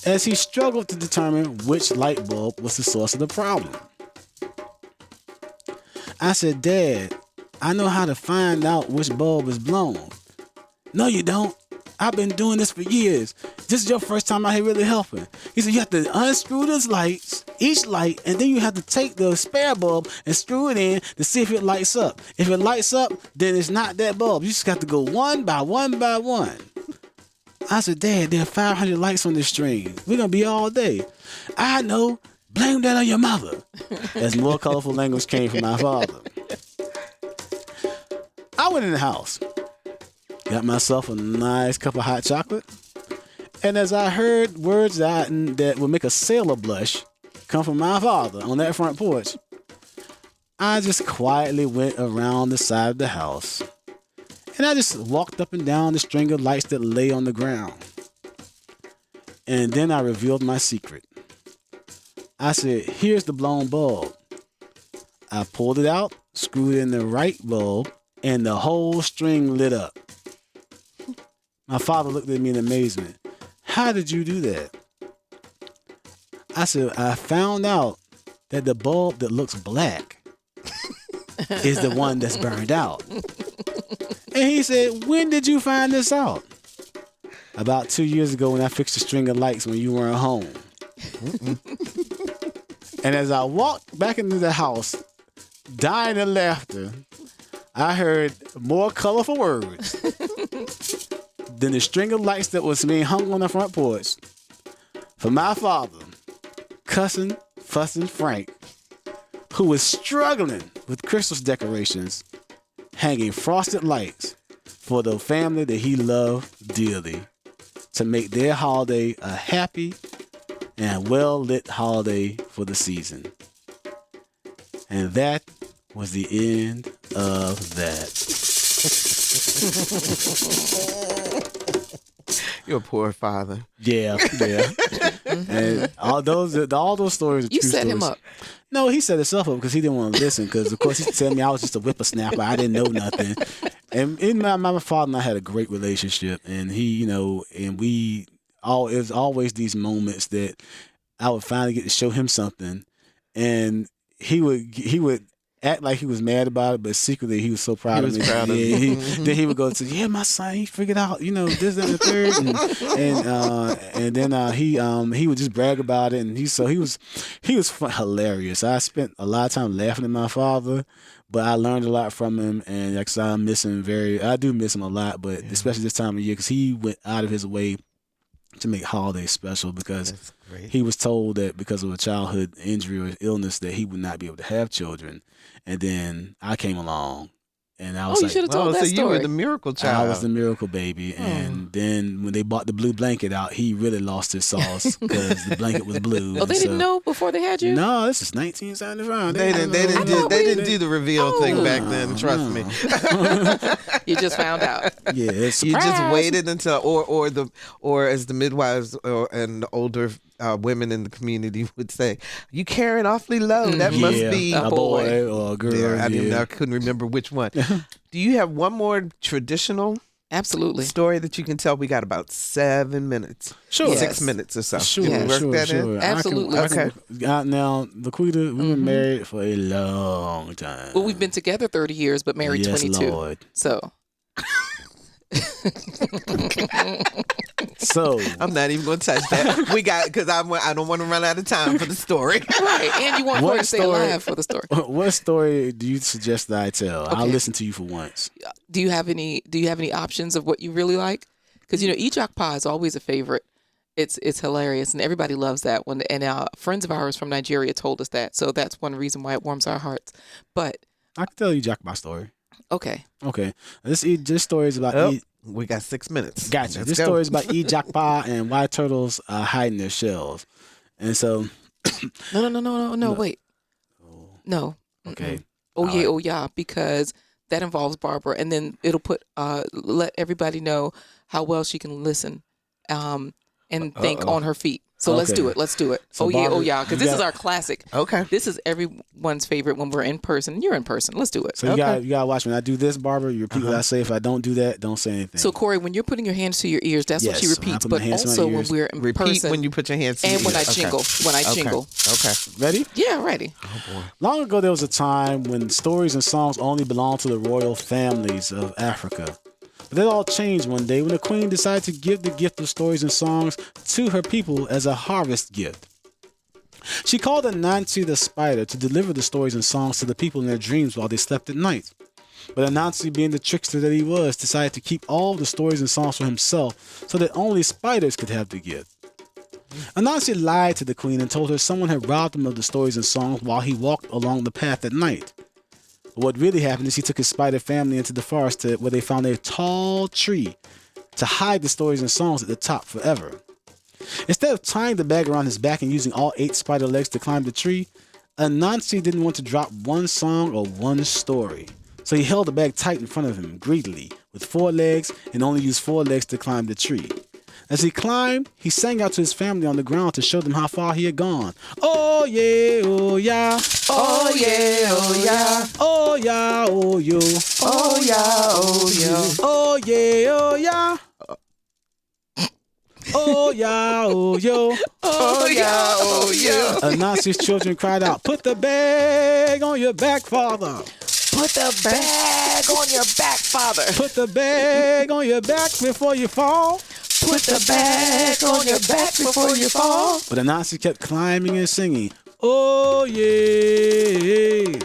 S4: as he struggled to determine which light bulb was the source of the problem. I said, Dad, I know how to find out which bulb is blown. No, you don't. I've been doing this for years. This is your first time out here really helping. He said, you have to unscrew those lights, each light, and then you have to take the spare bulb and screw it in to see if it lights up. If it lights up, then it's not that bulb. You just got to go one by one by one. I said, Dad, there are 500 lights on this string. We're going to be all day. I know. Blame that on your mother. As more colorful language came from my father. I went in the house. Got myself a nice cup of hot chocolate. And as I heard words that would make a sailor blush come from my father on that front porch, I just quietly went around the side of the house. And I just walked up and down the string of lights that lay on the ground. And then I revealed my secret. I said, here's the blown bulb. I pulled it out, screwed in the right bulb, and the whole string lit up. My father looked at me in amazement. How did you do that? I said, I found out that the bulb that looks black is the one that's burned out. And he said, when did you find this out? About 2 years ago when I fixed a string of lights when you weren't home. And as I walked back into the house, dying of laughter, I heard more colorful words. than the string of lights that was being hung on the front porch for my father, cussing, fussing Frank, who was struggling with Christmas decorations, hanging frosted lights for the family that he loved dearly, to make their holiday a happy and well-lit holiday for the season. And that was the end of that.
S2: Your poor father.
S4: Yeah. And all those stories are
S5: You
S4: true
S5: set him
S4: stories.
S5: up.
S4: No, he set himself up because he didn't want to listen. Because of course he told me I was just a whippersnapper. I didn't know nothing. And my father and I had a great relationship, and he, and it was always these moments that I would finally get to show him something, and he would act like he was mad about it, but secretly he was so proud of me. Then he would go to, yeah, my son, he figured out, this, that, and the third, and then he would just brag about it, and he was hilarious. I spent a lot of time laughing at my father, but I learned a lot from him, and like I said, I do miss him a lot, but especially this time of year, because he went out of his way to make holidays special, because he was told that because of a childhood injury or illness that he would not be able to have children. And then I came along, and I was
S5: you should have told that
S2: so
S5: story.
S2: you were the miracle child.
S4: I was the miracle baby. And then when they bought the blue blanket out, he really lost his sauce because the blanket was blue.
S5: Oh, they didn't know before they had you?
S4: No, this is 1975.
S2: They didn't do the reveal thing back then. Trust me.
S5: You just found out.
S4: Yeah, it's
S2: You just waited until, or as the midwives and the older women in the community would say, "You carrying awfully low." That must be
S4: a boy or a girl.
S2: Yeah, I couldn't remember which one. Do you have one more traditional
S5: Absolutely
S2: story that you can tell? We got about 7 minutes.
S4: Sure.
S5: Yes.
S2: 6 minutes or so.
S4: Sure,
S2: Can you work
S4: sure,
S2: that in?
S4: sure.
S5: Absolutely.
S2: Okay.
S4: Now, LaQuita, we've been married for a long time.
S5: Well, we've been together 30 years, but married
S4: Yes,
S5: 22.
S4: Lord.
S5: So
S4: So
S2: I'm not even going to touch that. Because I don't want to run out of time for the story.
S5: right, and you want Corey to stay alive for the story.
S4: what story do you suggest that I tell? I'll listen to you for once.
S5: Do you have any options of what you really like? Because ejak pie is always a favorite. It's hilarious, and everybody loves that one. And friends of ours from Nigeria told us that, so that's one reason why it warms our hearts. But
S4: I can tell you Jack my story.
S5: Okay.
S4: This story is about
S2: we got 6 minutes.
S4: Gotcha.
S2: Let's
S4: This
S2: go.
S4: story is about Ejakpa and white turtles hiding their shells. And so
S5: No, wait. No.
S4: Okay.
S5: Oh yeah, because that involves Barbara, and then it'll put let everybody know how well she can listen and think on her feet. So let's do it.
S4: So
S5: Barbara,
S4: yeah,
S5: because this is our classic.
S2: Okay.
S5: This is everyone's favorite when we're in person. You're in person. Let's do it.
S4: So you gotta watch when I do this, Barbara. You repeat what I say. If I don't do that, don't say anything.
S5: So Corey, when you're putting your hands to your ears, that's what she
S4: Yes,
S5: repeats.
S4: I put my
S5: But
S4: hands to my
S5: also when
S4: ears.
S5: we're in
S2: Repeat
S5: person,
S2: when you put your hands to
S5: and
S2: your
S5: when I
S2: ears.
S5: jingle. When I jingle.
S2: Okay.
S4: Ready?
S5: Yeah, ready.
S4: Long ago, there was a time when stories and songs only belonged to the royal families of Africa. But that all changed one day when the queen decided to give the gift of stories and songs to her people as a harvest gift. She called Anansi the spider to deliver the stories and songs to the people in their dreams while they slept at night. But Anansi, being the trickster that he was, decided to keep all the stories and songs for himself so that only spiders could have the gift. Anansi lied to the queen and told her someone had robbed him of the stories and songs while he walked along the path at night. But what really happened is he took his spider family into the forest where they found a tall tree to hide the stories and songs at the top forever. Instead of tying the bag around his back and using all 8 spider legs to climb the tree, Anansi didn't want to drop one song or one story. So he held the bag tight in front of him, greedily, with 4 legs, and only used 4 legs to climb the tree. As he climbed, he sang out to his family on the ground to show them how far he had gone. Oh yeah, oh yeah.
S2: Oh yeah, oh yeah.
S4: Oh yeah, oh yo.
S2: Oh yeah, oh yeah.
S4: Oh yeah, oh yeah. Oh yeah, oh yo.
S2: Oh yeah, oh yeah.
S4: Anansi's children cried out, "Put the bag on your back, father.
S5: Put the bag on your back, father.
S4: Put the bag on your back before you fall."
S5: Put the bag on your back before you fall.
S4: But Anansi kept climbing and singing, "Oh yeah,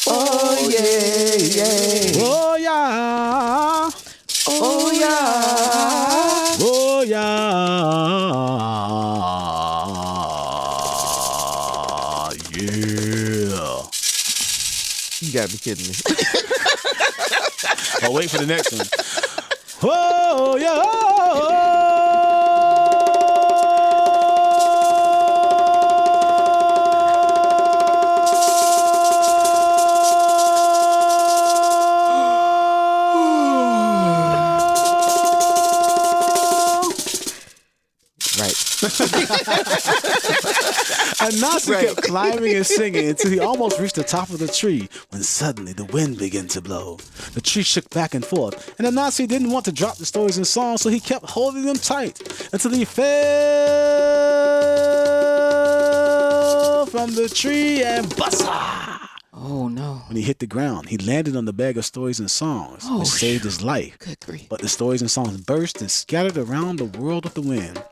S2: Oh yeah, yeah.
S4: oh yeah,
S2: Oh yeah.
S4: Yeah.
S2: You gotta be kidding me.
S4: I'll wait for the next one. Oh, yeah.
S2: Right.
S4: Anansi kept climbing and singing until he almost reached the top of the tree when suddenly the wind began to blow. The tree shook back and forth, and Anansi didn't want to drop the stories and songs, so he kept holding them tight until he fell from the tree and bassa!
S5: Oh, no.
S4: When he hit the ground, he landed on the bag of stories and songs, which saved his life.
S5: Good grief.
S4: But the stories and songs burst and scattered around the world with the wind.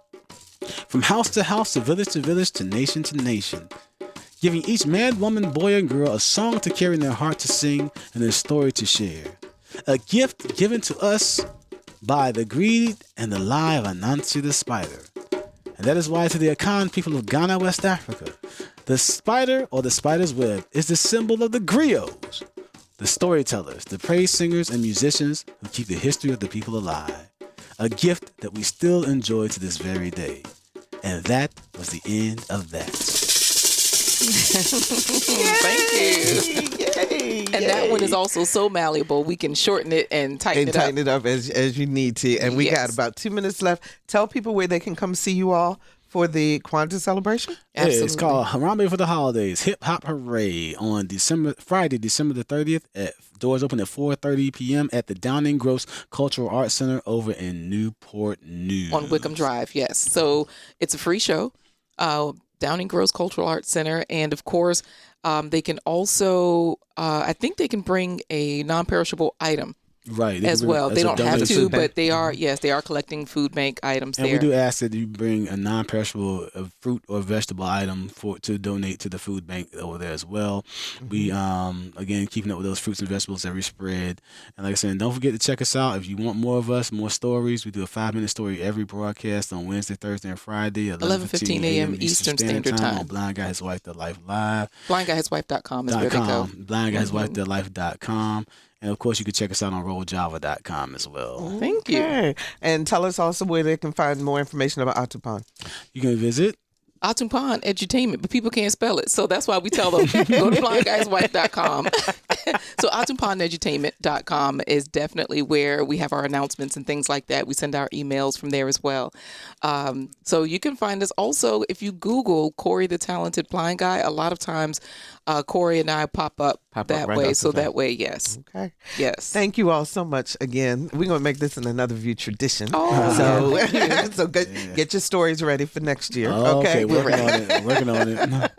S4: From house to house, to village, to nation, giving each man, woman, boy, and girl a song to carry in their heart to sing and their story to share. A gift given to us by the greed and the lie of Anansi the spider. And that is why to the Akan people of Ghana, West Africa, the spider or the spider's web is the symbol of the griots, the storytellers, the praise singers and musicians who keep the history of the people alive. A gift that we still enjoy to this very day. And that was the end of that.
S5: Thank you.
S2: Yay,
S5: And that one is also so malleable. We can shorten it and tighten
S2: it up as you need to. And we got
S5: Yes.
S2: about 2 minutes left. Tell people where they can come see you all for the Kwanzaa celebration.
S4: Yeah, it's
S5: Absolutely.
S4: called Harambe for the Holidays, Hip Hop Hooray on Friday, December the 30th. Doors open at 4:30 p.m. at the Downing Gross Cultural Arts Center over in Newport News.
S5: On Wickham Drive, yes. So it's a free show. Downing Gross Cultural Arts Center. And of course, they can also, I think they can bring a non-perishable item
S4: Right.
S5: as well. They don't have
S2: donation.
S5: to,
S2: Food bank.
S5: but they are, yes, they are collecting food bank items
S4: And
S5: there.
S4: we do ask that you bring a non-perishable fruit or vegetable item to donate to the food bank over there as well. We again keeping up with those fruits and vegetables every spread. And like I said, don't forget to check us out if you want more of us, more stories. We do a 5-minute story every broadcast on Wednesday, Thursday, and Friday at
S5: 11:15 a.m. Eastern Standard Time.
S4: on Blind Guy His Wife Their Life Live.
S5: BlindGuyHisWife.com is where they go.
S4: BlindGuysWifeTheirLife.com. And of course, you can check us out on RollJava.com as well.
S5: Thank you.
S2: Okay. And tell us also where they can find more information about Atumpan.
S4: You can visit
S5: Atumpan Edutainment, but people can't spell it. So that's why we tell them, go to blindguyswife.com. So AtumpanEdutainment.com is definitely where we have our announcements and things like that. We send our emails from there as well. So you can find us also if you Google Corey the Talented Blind Guy. A lot of times Corey and I pop up that
S2: right
S5: way.
S2: off
S5: So
S2: the bat.
S5: that way, yes.
S2: Okay.
S5: Yes.
S2: Thank you all so much again. We're going to make this in another view tradition.
S5: Oh,
S2: so so get your stories ready for next year. Okay.
S4: working on it.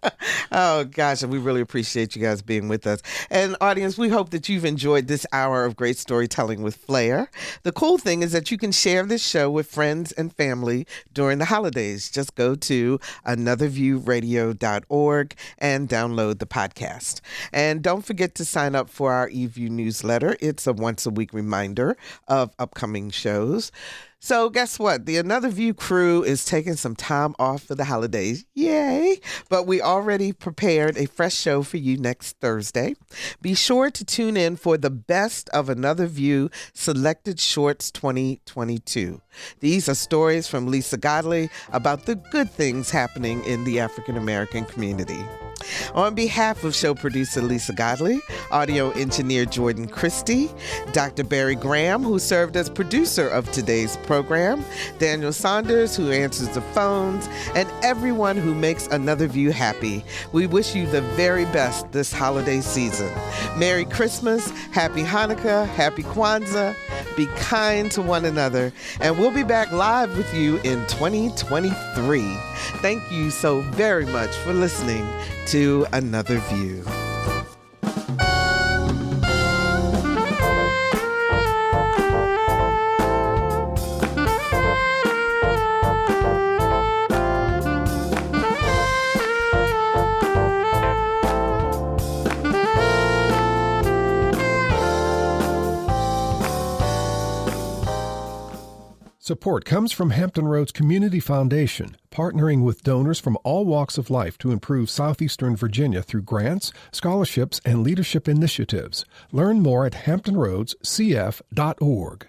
S2: Oh, gosh. And we really appreciate you guys being with us. And audience, we hope that you've enjoyed this hour of great storytelling with Flair. The cool thing is that you can share this show with friends and family during the holidays. Just go to anotherviewradio.org and download the podcast. And don't forget to sign up for our eView newsletter. It's a once-a-week reminder of upcoming shows. So guess what? The Another View crew is taking some time off for the holidays. Yay! But we already prepared a fresh show for you next Thursday. Be sure to tune in for the Best of Another View Selected Shorts 2022. These are stories from Lisa Godley about the good things happening in the African American community. On behalf of show producer Lisa Godley, audio engineer Jordan Christie, Dr. Barry Graham, who served as producer of today's program, Daniel Saunders, who answers the phones, and everyone who makes Another View happy, we wish you the very best this holiday season. Merry Christmas, Happy Hanukkah, Happy Kwanzaa, be kind to one another, and we'll be back live with you in 2023. Thank you so very much for listening to Another View.
S1: Support comes from Hampton Roads Community Foundation, partnering with donors from all walks of life to improve southeastern Virginia through grants, scholarships, and leadership initiatives. Learn more at hamptonroadscf.org.